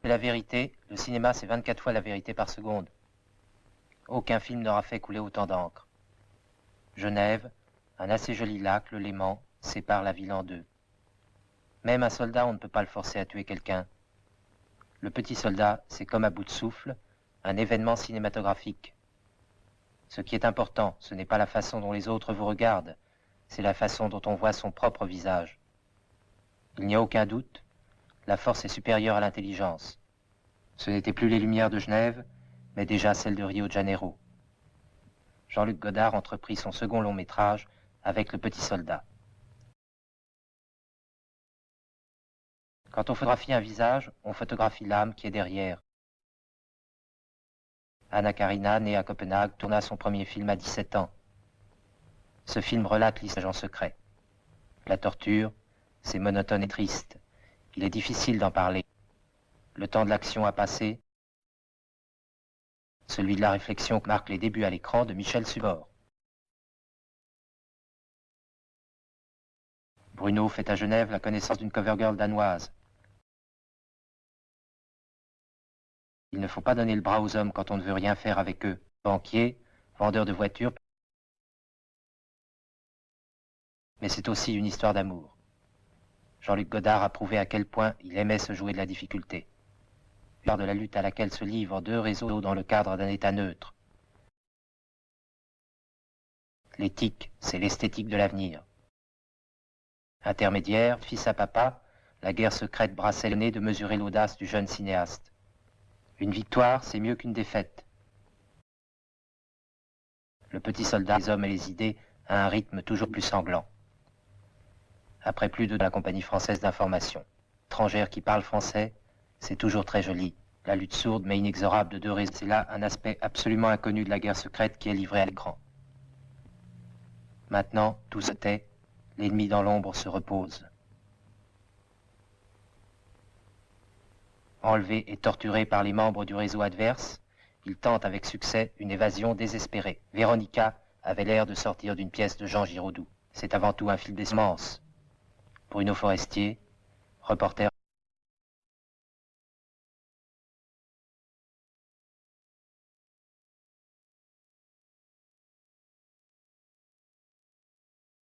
La vérité, le cinéma c'est 24 fois la vérité par seconde. Aucun film n'aura fait couler autant d'encre. Genève, un assez joli lac, le Léman, sépare la ville en deux. Même un soldat, on ne peut pas le forcer à tuer quelqu'un. Le petit soldat, c'est comme à bout de souffle, un événement cinématographique. Ce qui est important, ce n'est pas la façon dont les autres vous regardent, c'est la façon dont on voit son propre visage. Il n'y a aucun doute, la force est supérieure à l'intelligence. Ce n'étaient plus les lumières de Genève, mais déjà celles de Rio de Janeiro. Jean-Luc Godard entreprit son second long métrage avec Le Petit Soldat. Quand on photographie un visage, on photographie l'âme qui est derrière. Anna Karina, née à Copenhague, tourna son premier film à 17 ans. Ce film relate l'histoire en secret. La torture, c'est monotone et triste. Il est difficile d'en parler. Le temps de l'action a passé. Celui de la réflexion marque les débuts à l'écran de Michel Subor. Bruno fait à Genève la connaissance d'une covergirl danoise. Il ne faut pas donner le bras aux hommes quand on ne veut rien faire avec eux. Banquier, vendeur de voitures. Mais c'est aussi une histoire d'amour. Jean-Luc Godard a prouvé à quel point il aimait se jouer de la difficulté. Lors de la lutte à laquelle se livrent deux réseaux dans le cadre d'un état neutre. L'éthique, c'est l'esthétique de l'avenir. Intermédiaire, fils à papa, la guerre secrète brassait le nez de mesurer l'audace du jeune cinéaste. Une victoire, c'est mieux qu'une défaite. Le petit soldat, les hommes et les idées, a un rythme toujours plus sanglant. Après plus de la compagnie française d'information. Étrangère qui parle français, c'est toujours très joli. La lutte sourde mais inexorable de deux réseaux, c'est là un aspect absolument inconnu de la guerre secrète qui est livrée à l'écran. Maintenant, tout se tait, l'ennemi dans l'ombre se repose. Enlevé et torturé par les membres du réseau adverse, il tente avec succès une évasion désespérée. Véronica avait l'air de sortir d'une pièce de Jean Giraudoux. C'est avant tout un film d'essence. Bruno Forestier, reporter